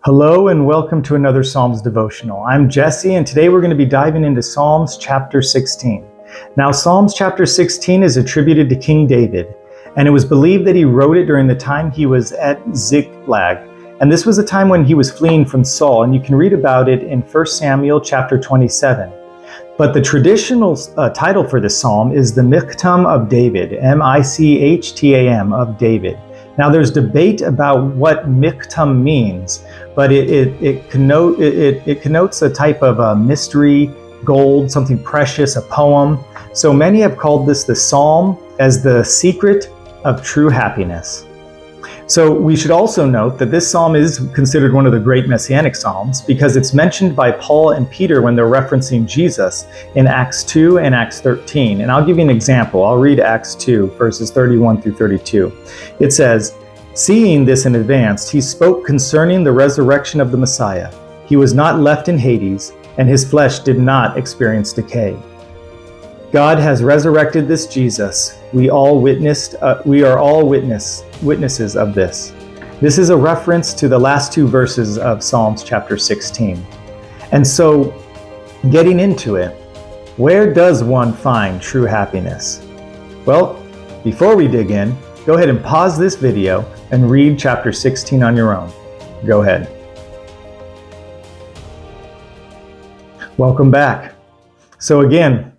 Hello and welcome to another Psalms Devotional. I'm Jesse, and today we're going to be diving into Psalms chapter 16. Now, Psalms chapter 16 is attributed to King David, and it was believed that he wrote it during the time he was at Ziklag. And this was a time when he was fleeing from Saul, and you can read about it in 1 Samuel chapter 27. But the traditional title for this psalm is the Michtam of David, M-I-C-H-T-A-M of David. Now, there's debate about what Michtam means, but it connotes a type of mystery, gold, something precious, a poem. So many have called this the psalm as the secret of true happiness. So we should also note that this psalm is considered one of the great messianic psalms because it's mentioned by Paul and Peter when they're referencing Jesus in Acts 2 and Acts 13. And I'll give you an example. I'll read Acts 2, verses 31 through 32. It says, "Seeing this in advance, he spoke concerning the resurrection of the Messiah. He was not left in Hades, and his flesh did not experience decay. God has resurrected this Jesus. We are all witnesses of this." This is a reference to the last two verses of Psalms chapter 16. And so, getting into it, where does one find true happiness? Well, before we dig in, go ahead and pause this video and read chapter 16 on your own. Go ahead. Welcome back. So again,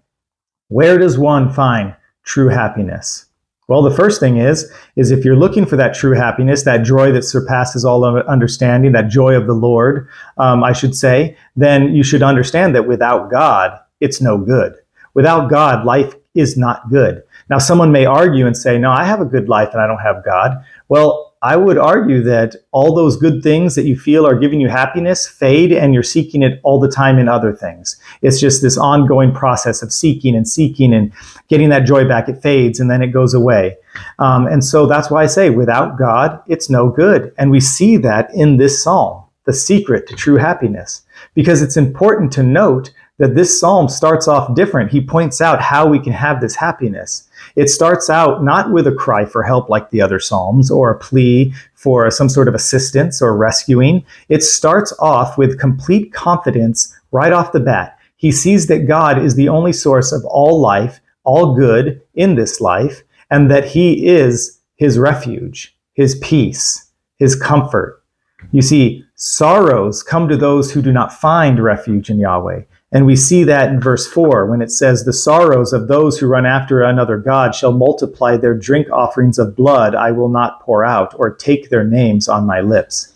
where does one find true happiness? Well, the first thing is if you're looking for that true happiness, that joy that surpasses all understanding, that joy of the Lord, I should say, then you should understand that without God, it's no good. Without God, life is not good. Now, someone may argue and say, no, I have a good life and I don't have God. Well, I would argue that all those good things that you feel are giving you happiness fade, and you're seeking it all the time in other things. It's just this ongoing process of seeking and getting that joy back. It fades and then it goes away. And so that's why I say without God, it's no good. And we see that in this psalm, the secret to true happiness, because it's important to note that this psalm starts off different. He points out how we can have this happiness. It starts out not with a cry for help like the other psalms or a plea for some sort of assistance or rescuing. It starts off with complete confidence right off the bat. He sees that God is the only source of all life, all good in this life, and that he is his refuge, his peace, his comfort. You see, sorrows come to those who do not find refuge in Yahweh. And we see that in verse 4 when it says, "The sorrows of those who run after another god shall multiply their drink offerings of blood I will not pour out, or take their names on my lips."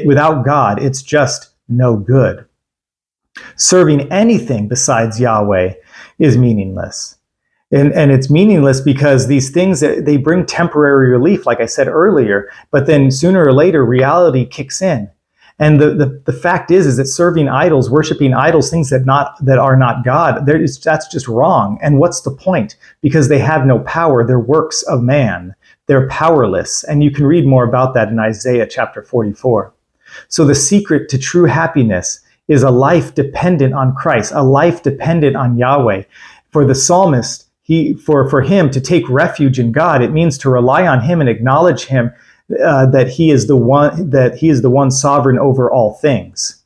Without God, it's just no good. Serving anything besides Yahweh is meaningless. And it's meaningless because these things, they bring temporary relief, like I said earlier, but then sooner or later reality kicks in. And the fact is that serving idols, worshiping idols, things that are not God, that's just wrong. And what's the point? Because they have no power. They're works of man. They're powerless. And you can read more about that in Isaiah chapter 44. So the secret to true happiness is a life dependent on Christ, a life dependent on Yahweh. For the psalmist, for him to take refuge in God, it means to rely on him and acknowledge him that he is the one sovereign over all things.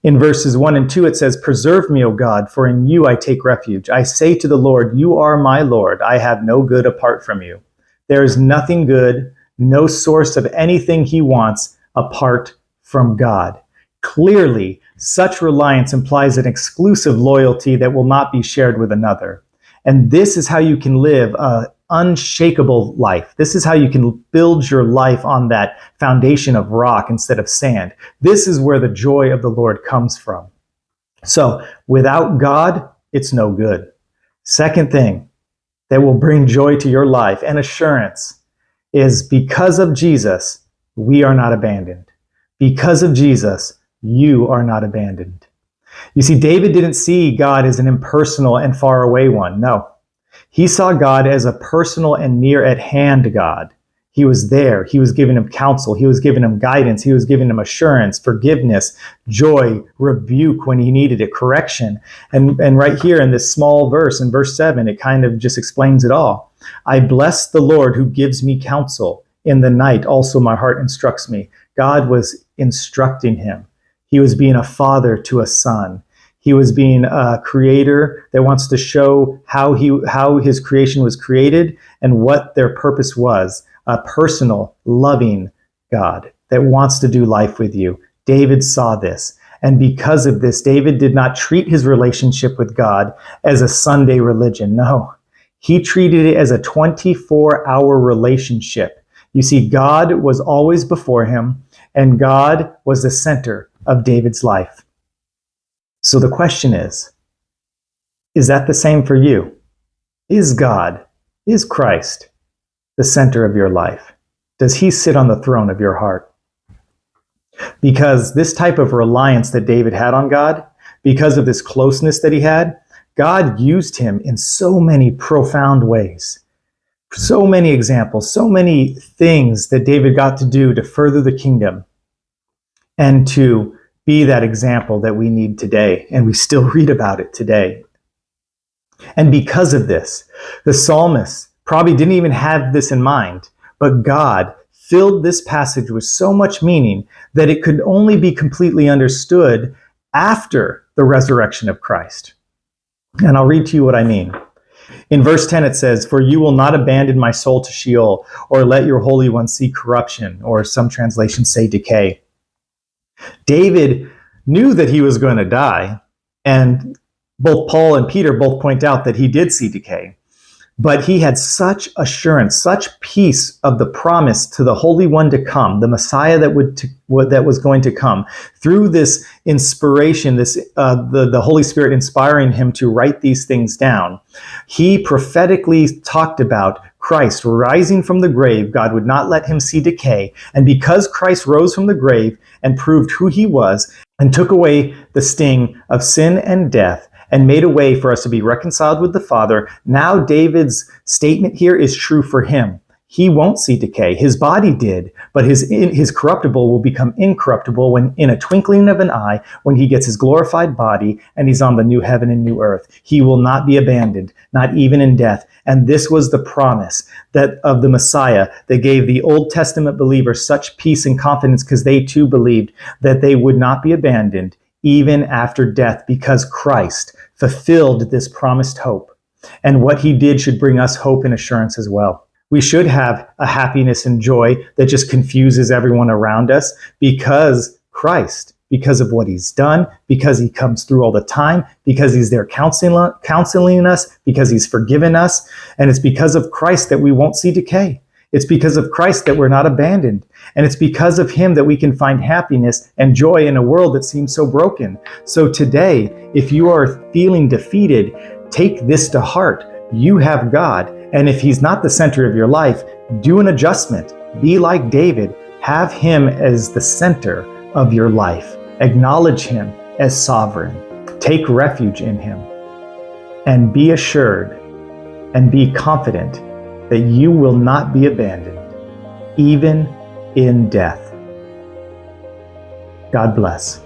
In verses 1 and 2, it says, "Preserve me, O God, for in you I take refuge. I say to the Lord, you are my Lord. I have no good apart from you." There is nothing good, no source of anything he wants apart from God. Clearly, such reliance implies an exclusive loyalty that will not be shared with another. And this is how you can live an unshakable life. This is how you can build your life on that foundation of rock instead of sand. This is where the joy of the Lord comes from. So without God, it's no good. Second thing that will bring joy to your life and assurance is because of Jesus, we are not abandoned. Because of Jesus, you are not abandoned. You see, David didn't see God as an impersonal and far away one. No. He saw God as a personal and near at hand God. He was there. He was giving him counsel. He was giving him guidance. He was giving him assurance, forgiveness, joy, rebuke when he needed it, correction. And right here in this small verse, in verse 7, it kind of just explains it all. "I bless the Lord who gives me counsel. In the night also my heart instructs me. God was instructing him. He was being a father to a son. He was being a creator that wants to show how his creation was created and what their purpose was. A personal, loving God that wants to do life with you. David saw this. And because of this, David did not treat his relationship with God as a Sunday religion. No, he treated it as a 24-hour relationship. You see, God was always before him, and God was the center of David's life. So the question is that the same for you? Is God, is Christ the center of your life? Does he sit on the throne of your heart? Because this type of reliance that David had on God, because of this closeness that he had, God used him in so many profound ways. So many examples, so many things that David got to do to further the kingdom and to be that example that we need today. And we still read about it today. And because of this, the psalmist probably didn't even have this in mind, but God filled this passage with so much meaning that it could only be completely understood after the resurrection of Christ. And I'll read to you what I mean. In verse 10 it says, "For you will not abandon my soul to Sheol, or let your Holy One see corruption," or some translations say decay. David knew that he was going to die, and both Paul and Peter both point out that he did see decay. But he had such assurance, such peace of the promise to the Holy One to come, the Messiah that was going to come, through this inspiration, the Holy Spirit inspiring him to write these things down. He prophetically talked about Christ rising from the grave. God would not let him see decay. And because Christ rose from the grave and proved who he was and took away the sting of sin and death, and made a way for us to be reconciled with the Father, now David's statement here is true for him. He won't see decay. His body did, but his corruptible will become incorruptible when, in a twinkling of an eye, when he gets his glorified body and he's on the new heaven and new earth. He will not be abandoned, not even in death. And this was the promise of the Messiah that gave the Old Testament believers such peace and confidence, because they too believed that they would not be abandoned even after death, because Christ fulfilled this promised hope. And what he did should bring us hope and assurance as well. We should have a happiness and joy that just confuses everyone around us, because Christ, because of what he's done, because he comes through all the time, because he's there counseling us, because he's forgiven us. And it's because of Christ that we won't see decay. It's because of Christ that we're not abandoned. And it's because of him that we can find happiness and joy in a world that seems so broken. So today, if you are feeling defeated, take this to heart. You have God. And if he's not the center of your life, do an adjustment. Be like David. Have him as the center of your life. Acknowledge him as sovereign. Take refuge in him. And be assured and be confident that you will not be abandoned, even in death. God bless.